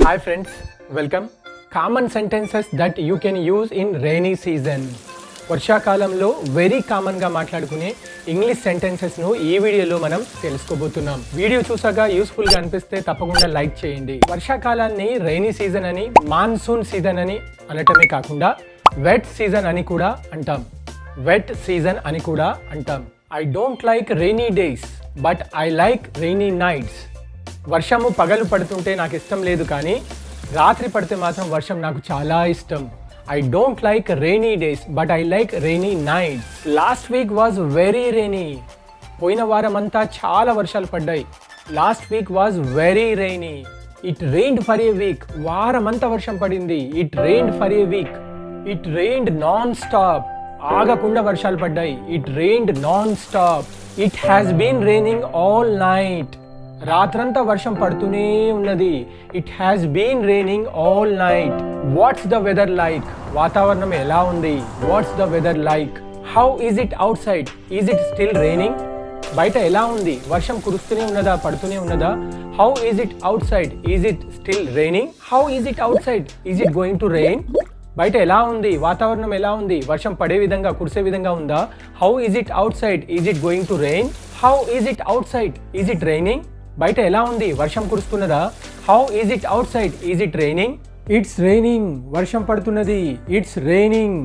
Hi friends, welcome. Common sentences that you can use in rainy season. వర్షాకాలంలో very కామన్గా మాట్లాడుకునే English సెంటెన్సెస్ను ఈ వీడియోలో మనం తెలుసుకోబోతున్నాం. వీడియో చూసాక యూస్ఫుల్గా అనిపిస్తే తప్పకుండా లైక్ చేయండి. వర్షాకాలాన్ని రైనీ సీజన్ అని, మాన్సూన్ సీజన్ అని అనటమే కాకుండా వెట్ సీజన్ అని కూడా అంటాం. వెట్ సీజన్ అని కూడా అంటాం. I don't like rainy days but I like rainy nights. వర్షము పగలు పడుతుంటే నాకు ఇష్టం లేదు, కానీ రాత్రి పడితే మాత్రం వర్షం నాకు చాలా ఇష్టం. I don't like rainy days, but I like rainy nights. Last week was very rainy. పోయిన వారమంతా చాలా వర్షాలు పడ్డాయి. Last week was very rainy. It rained for a week. వారమంతా వర్షం పడింది. It rained for a week. It rained non-stop. ఆగకుండా వర్షాలు పడ్డాయి. It rained non-stop. It has been raining all night. రాత్రంతా వర్షం పడుతూనే ఉన్నది. It has been raining all night. What's the weather like? వాతావరణం ఎలా ఉంది? What's the weather like? How is it outside? Is it still raining? బయట ఎలా ఉంది? వర్షం కురుస్తూనే ఉన్నదా, పడుతూనే ఉన్నదా? How is it outside? Is it still raining? How is it outside? Is it going to rain? బయట ఎలా ఉంది? వాతావరణం ఎలా ఉంది? వర్షం పడే విధంగా, కురిసే విధంగా ఉందా? How is it outside? Is it going to rain? How is it outside? Is it raining? బయట ఎలా ఉంది? వర్షం కురుస్తున్నదా? How is it outside? Is it raining? It's raining. వర్షం పడుతున్నది. It's raining.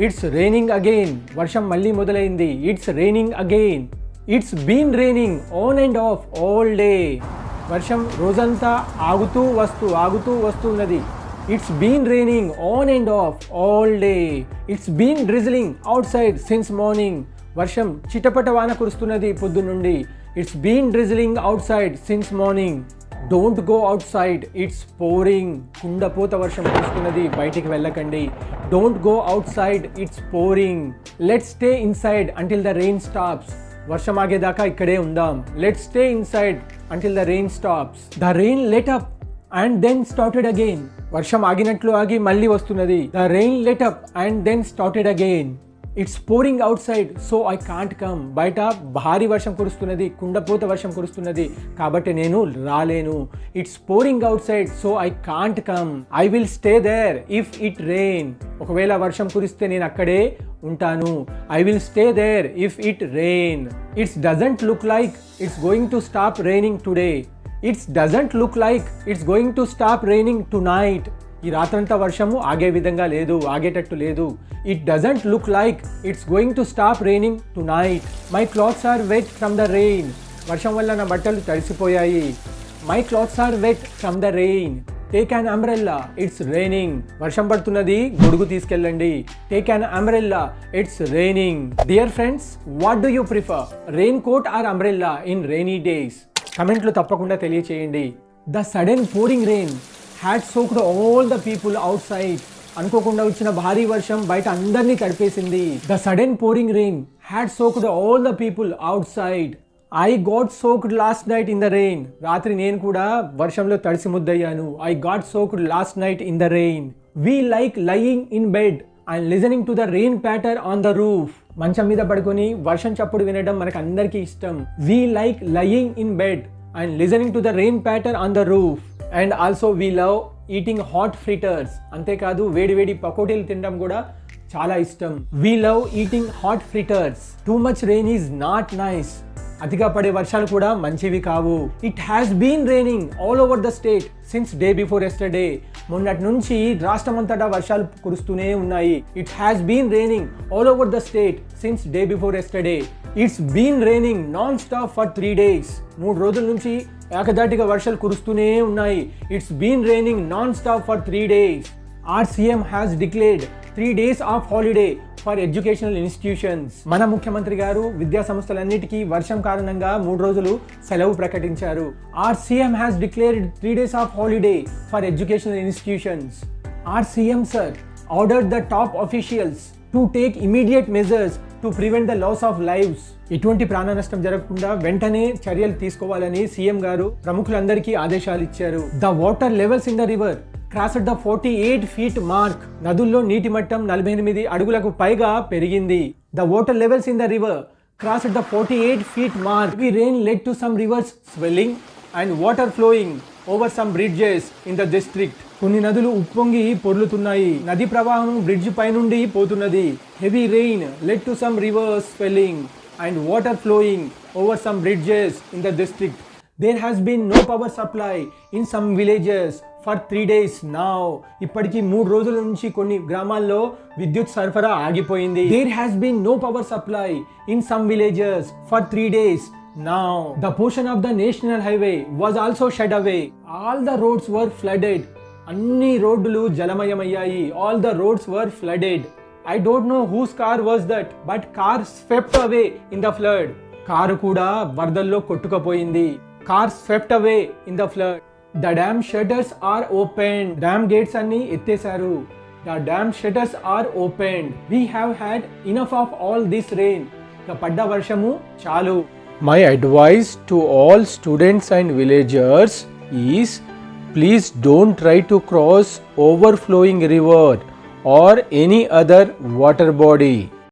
It's raining again. వర్షం మళ్ళీ మొదలైంది. It's raining again. It's been raining on and off all day. వర్షం రోజంతా ఆగుతూ వస్తున్నది. It's been raining on and off all day. It's been drizzling outside since morning. వర్షం చిటపట వాన కురుస్తున్నది పొద్దున్నుండి. It's been drizzling outside since morning. Don't go outside. It's pouring. కుండపోత వర్షం కురుస్తున్నది. బయటికి వెళ్ళకండి. Don't go outside. It's pouring. Let's stay inside until the rain stops. వర్షం ఆగేదాకా ఇక్కడే ఉందాం. Let's stay inside until the rain stops. The rain let up and then started again. వర్షం ఆగినట్లు ఆగి మళ్ళీ వస్తున్నది. The rain let up and then started again. It's pouring outside so I can't come. బయట భారీ వర్షం కురుస్తున్నది, కుండపోత వర్షం కురుస్తున్నది, కాబట్టి నేను రాలేను. It's pouring outside so I can't come. I will stay there if it rain. ఒకవేళ వర్షం కురిస్తే నేను అక్కడే ఉంటాను. I will stay there if it rain. It doesn't look like it's going to stop raining today. It doesn't look like it's going to stop raining tonight. ఈ రాత్రంతా వర్షము ఆగే విధంగా లేదు, ఆగేటట్టు లేదు. It doesn't look like it's going to stop raining tonight. My clothes are wet from the rain. వర్షం వల్ల నా బట్టలు తడిసిపోయాయి. My clothes are wet from the rain. Take an umbrella, it's raining. వర్షం పడుతున్నది, గొడుగు తీసుకెళ్ళండి. Take an umbrella, it's raining. Dear friends, what do you prefer, rain coat or umbrella in rainy days? కమెంట్లు తప్పకుండా తెలియచేయండి. The sudden pouring rain had soaked all the people outside. అనుకోకుండా వచ్చిన భారీ వర్షం బయట అందరినీ తడిపేసింది. The sudden pouring rain had soaked all the people outside. I got soaked last night in the rain. రాత్రి నేను కూడా వర్షంలో తడిసి ముద్దయ్యాను. I got soaked last night in the rain. We like lying in bed and listening to the rain patter on the roof. మంచం మీద పడుకొని వర్షం చప్పుడు వినడం మనకు అందరికీ ఇష్టం. We like lying in bed and listening to the rain patter on the roof. And also we love eating hot fritters. అంతేకాదు వేడి వేడి పకోడీలు తినడం కూడా చాలా ఇష్టం. We love eating hot fritters. Too much rain is not nice. అతిగా పడే వర్షాలు కూడా మంచివి కావు. It has been raining all over the state since day before yesterday. మొన్నటి నుంచి రాష్ట్రమంతటా వర్షాలు కురుస్తూనే ఉన్నాయి. It has been raining all over the state since day before yesterday. It's been raining non stop for 3 days. 3 రోజుల నుంచి ఏకదాటిగా వర్షాలు కురుస్తూనే ఉన్నాయి. It's been raining non stop for 3 days. Our CM has declared 3 days of holiday for educational institutions. మన ముఖ్యమంత్రి గారు విద్యా సంస్థలన్నిటికీ వర్షం కారణంగా 3 రోజులు సెలవు ప్రకటించారు. Our CM has declared 3 days of holiday for educational institutions. Our CM sir ordered the top officials to take immediate measures to prevent the loss of lives. ఎటువంటి ప్రాణ నష్టం జరగకుండా వెంటనే చర్యలు తీసుకోవాలని సీఎం గారు ప్రముఖులందరికీ ఆదేశాలు ఇచ్చారు. The water levels in the river crossed the 48 feet mark. నదుల్లో నీటి మట్టం 48 అడుగులకు పైగా పెరిగింది. The water levels in the river crossed the 48 feet mark. Heavy rain led to some rivers swelling. and water flowing over some bridges in the district. కొన్ని నదులు ఉప్పొంగి పొర్లుతున్నాయి. నది ప్రవాహం బ్రిడ్జ్ పై నుండి పోతున్నది. Heavy rain led to some rivers swelling and water flowing over some bridges in the district. There has been no power supply in some villages for 3 days now. ఇప్పటికి 3 రోజుల నుంచి కొన్ని గ్రామాల్లో విద్యుత్ సరఫరా ఆగిపోయింది. There has been no power supply in some villages for 3 days now. The portion of the national highway was also shut away. All the roads were flooded. అన్ని రోడ్లు జలమయమయ్యాయి. All the roads were flooded. I don't know whose car was that, but car swept away in the flood. Car కూడా వరదల్లో కొట్టుకుపోయింది. Car swept away in the flood. The dam shutters are opened. Dam gates అన్ని ఎత్తేశారు. The dam shutters are opened. We have had enough of all this rain. ఇక పడ్డ వర్షము చాలు. My advice to all students and villagers is, please don't try to cross overflowing river or any other water body.